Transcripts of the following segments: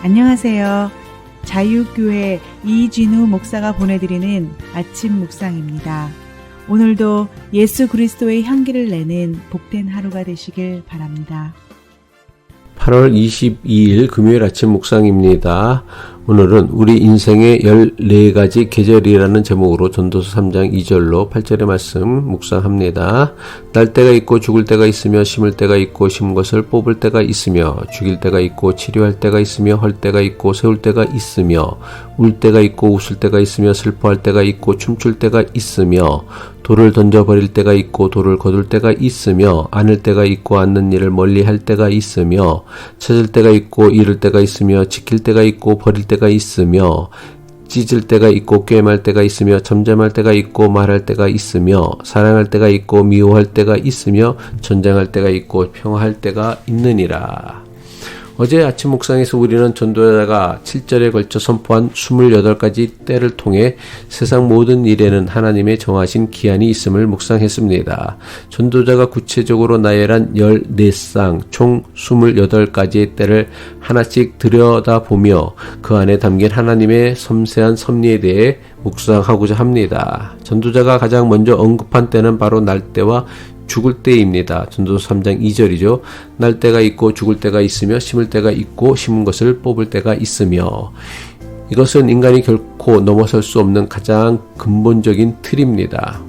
안녕하세요. 자유교회 이진우 목사가 보내드리는 아침 묵상입니다. 오늘도 예수 그리스도의 향기를 내는 복된 하루가 되시길 바랍니다. 8월 22일 금요일 아침 묵상입니다. 오늘은 우리 인생의 14가지 계절이라는 제목으로 전도서 3장 2절로 8절의 말씀 묵상합니다. 날 때가 있고 죽을 때가 있으며 심을 때가 있고 심은 것을 뽑을 때가 있으며 죽일 때가 있고 치료할 때가 있으며 헐 때가 있고 세울 때가 있으며 울 때가 있고 웃을 때가 있으며 슬퍼할 때가 있고 춤출 때가 있으며 돌을 던져버릴 때가 있고 돌을 거둘 때가 있으며 안을 때가 있고 않는 일을 멀리 할 때가 있으며 찾을 때가 있고 잃을 때가 있으며 지킬 때가 있고 버릴 때가 있으며 찢을 때가 있고 꿰맬 때가 있으며 잠잠할 때가 있고 말할 때가 있으며 사랑할 때가 있고 미워할 때가 있으며 전쟁할 때가 있고 평화할 때가 있느니라. 어제 아침 묵상에서 우리는 전도자가 7절에 걸쳐 선포한 28가지 때를 통해 세상 모든 일에는 하나님의 정하신 기한이 있음을 묵상했습니다. 전도자가 구체적으로 나열한 14쌍 총 28가지의 때를 하나씩 들여다보며 그 안에 담긴 하나님의 섬세한 섭리에 대해 묵상하고자 합니다. 전도자가 가장 먼저 언급한 때는 바로 날때와 죽을 때입니다. 전도서 3장 2절이죠. 날 때가 있고 죽을 때가 있으며 심을 때가 있고 심은 것을 뽑을 때가 있으며, 이것은 인간이 결코 넘어설 수 없는 가장 근본적인 틀입니다.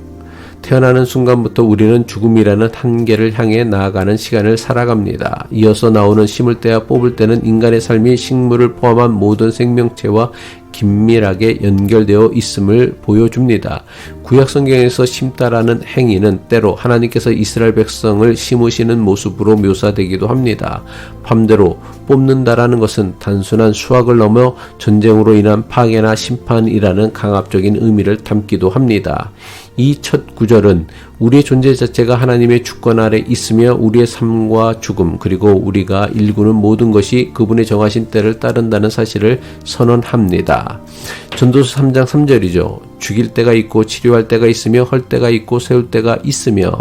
태어나는 순간부터 우리는 죽음이라는 한계를 향해 나아가는 시간을 살아갑니다. 이어서 나오는 심을 때와 뽑을 때는 인간의 삶이 식물을 포함한 모든 생명체와 긴밀하게 연결되어 있음을 보여줍니다. 구약 성경에서 심다라는 행위는 때로 하나님께서 이스라엘 백성을 심으시는 모습으로 묘사되기도 합니다. 반대로 뽑는다라는 것은 단순한 수확을 넘어 전쟁으로 인한 파괴나 심판이라는 강압적인 의미를 담기도 합니다. 이 첫 구절은 우리의 존재 자체가 하나님의 주권 아래 있으며 우리의 삶과 죽음 그리고 우리가 일구는 모든 것이 그분의 정하신 때를 따른다는 사실을 선언합니다. 전도서 3장 3절이죠. 죽일 때가 있고 치료할 때가 있으며 헐 때가 있고 세울 때가 있으며,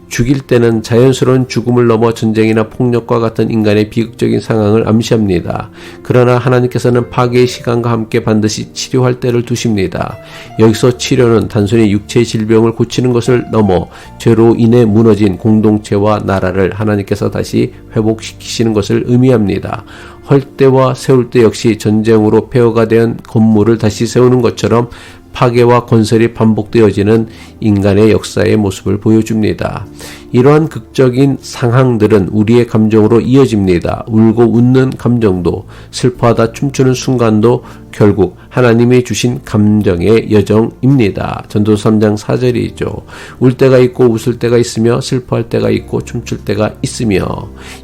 죽일 때는 자연스러운 죽음을 넘어 전쟁이나 폭력과 같은 인간의 비극적인 상황을 암시합니다. 그러나 하나님께서는 파괴의 시간과 함께 반드시 치료할 때를 두십니다. 여기서 치료는 단순히 육체의 질병을 고치는 것을 넘어 죄로 인해 무너진 공동체와 나라를 하나님께서 다시 회복시키시는 것을 의미합니다. 헐 때와 세울 때 역시 전쟁으로 폐허가 된 건물을 다시 세우는 것처럼 파괴와 건설이 반복되어지는 인간의 역사의 모습을 보여줍니다. 이러한 극적인 상황들은 우리의 감정으로 이어집니다. 울고 웃는 감정도, 슬퍼하다 춤추는 순간도 결국 하나님이 주신 감정의 여정입니다. 전도서 3장 4절이죠. 울 때가 있고 웃을 때가 있으며 슬퍼할 때가 있고 춤출 때가 있으며,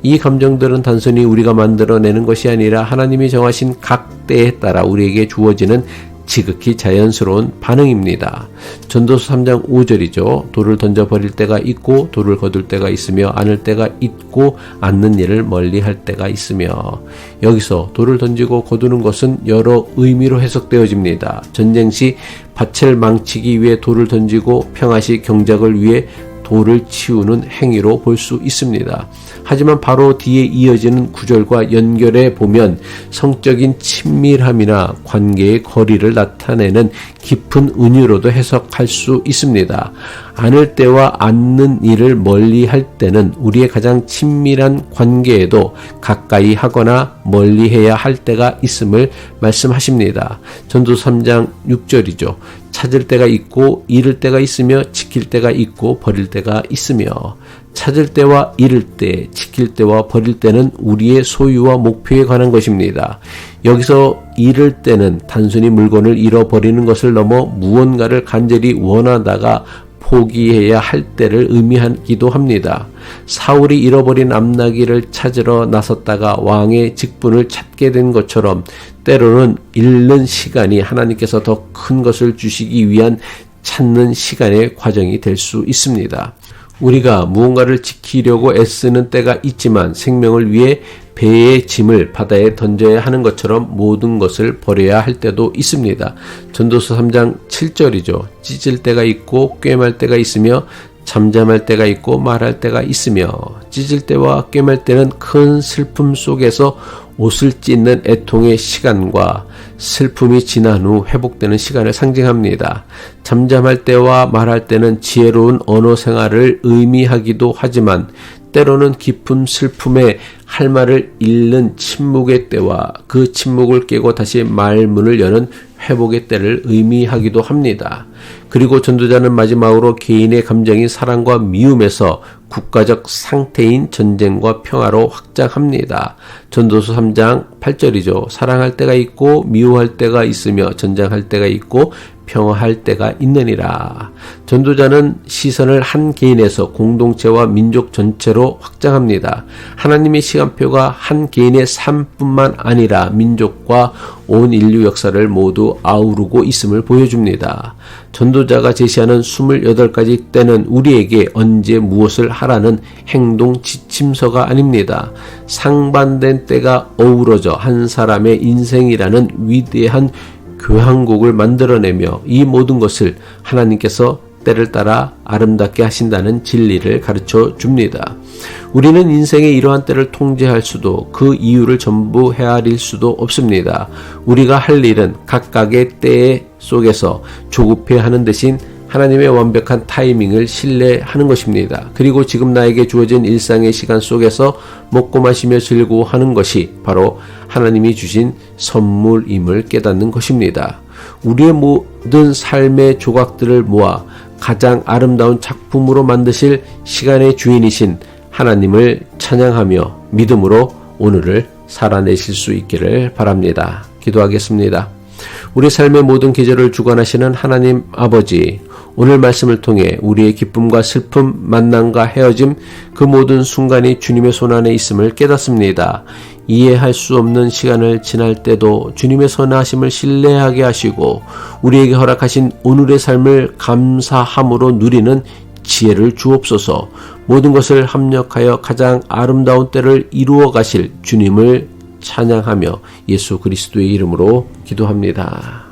이 감정들은 단순히 우리가 만들어내는 것이 아니라 하나님이 정하신 각 때에 따라 우리에게 주어지는 지극히 자연스러운 반응입니다. 전도서 3장 5절이죠. 돌을 던져버릴 때가 있고 돌을 거둘 때가 있으며 안을 때가 있고 않는 일을 멀리 할 때가 있으며, 여기서 돌을 던지고 거두는 것은 여러 의미로 해석되어집니다. 전쟁 시 밭을 망치기 위해 돌을 던지고 평화시 경작을 위해 돌을 치우는 행위로 볼 수 있습니다. 하지만 바로 뒤에 이어지는 구절과 연결해 보면 성적인 친밀함이나 관계의 거리를 나타내는 깊은 은유로도 해석할 수 있습니다. 안을 때와 않는 일을 멀리 할 때는 우리의 가장 친밀한 관계에도 가까이 하거나 멀리 해야 할 때가 있음을 말씀하십니다. 전도서 3장 6절이죠. 찾을 때가 있고 잃을 때가 있으며 지킬 때가 있고 버릴 때가 있으며, 찾을 때와 잃을 때, 지킬 때와 버릴 때는 우리의 소유와 목표에 관한 것입니다. 여기서 잃을 때는 단순히 물건을 잃어버리는 것을 넘어 무언가를 간절히 원하다가 포기해야 할 때를 의미하기도 합니다. 사울이 잃어버린 암나귀를 찾으러 나섰다가 왕의 직분을 찾게 된 것처럼 때로는 잃는 시간이 하나님께서 더 큰 것을 주시기 위한 찾는 시간의 과정이 될 수 있습니다. 우리가 무언가를 지키려고 애쓰는 때가 있지만 생명을 위해 배의 짐을 바다에 던져야 하는 것처럼 모든 것을 버려야 할 때도 있습니다. 전도서 3장 7절이죠. 찢을 때가 있고 꿰맬 때가 있으며 잠잠할 때가 있고 말할 때가 있으며 찢을 때와 꿰맬 때는 큰 슬픔 속에서 옷을 찢는 애통의 시간과 슬픔이 지난 후 회복되는 시간을 상징합니다. 잠잠할 때와 말할 때는 지혜로운 언어 생활을 의미하기도 하지만 때로는 깊은 슬픔에 할 말을 잃는 침묵의 때와 그 침묵을 깨고 다시 말문을 여는 회복의 때를 의미하기도 합니다. 그리고 전도자는 마지막으로 개인의 감정인 사랑과 미움에서 국가적 상태인 전쟁과 평화로 확장합니다. 전도서 3장 8절이죠. 사랑할 때가 있고 미워할 때가 있으며 전쟁할 때가 있고 평화할 때가 있느니라. 전도자는 시선을 한 개인에서 공동체와 민족 전체로 확장합니다. 하나님의 시간표가 한 개인의 삶뿐만 아니라 민족과 온 인류 역사를 모두 아우르고 있음을 보여줍니다. 전도자가 제시하는 28가지 때는 우리에게 언제 무엇을 하라는 행동 지침서가 아닙니다. 상반된 때가 어우러져 한 사람의 인생이라는 위대한 교향곡을 만들어내며 이 모든 것을 하나님께서 때를 따라 아름답게 하신다는 진리를 가르쳐 줍니다. 우리는 인생의 이러한 때를 통제할 수도 그 이유를 전부 헤아릴 수도 없습니다. 우리가 할 일은 각각의 때 속에서 조급해하는 대신 하나님의 완벽한 타이밍을 신뢰하는 것입니다. 그리고 지금 나에게 주어진 일상의 시간 속에서 먹고 마시며 즐거워하는 것이 바로 하나님이 주신 선물임을 깨닫는 것입니다. 우리의 모든 삶의 조각들을 모아 가장 아름다운 작품으로 만드실 시간의 주인이신 하나님을 찬양하며 믿음으로 오늘을 살아내실 수 있기를 바랍니다. 기도하겠습니다. 우리 삶의 모든 계절을 주관하시는 하나님 아버지, 오늘 말씀을 통해 우리의 기쁨과 슬픔, 만남과 헤어짐, 그 모든 순간이 주님의 손안에 있음을 깨닫습니다. 이해할 수 없는 시간을 지날 때도 주님의 선하심을 신뢰하게 하시고 우리에게 허락하신 오늘의 삶을 감사함으로 누리는 지혜를 주옵소서. 모든 것을 합력하여 가장 아름다운 때를 이루어 가실 주님을 찬양하며 예수 그리스도의 이름으로 기도합니다.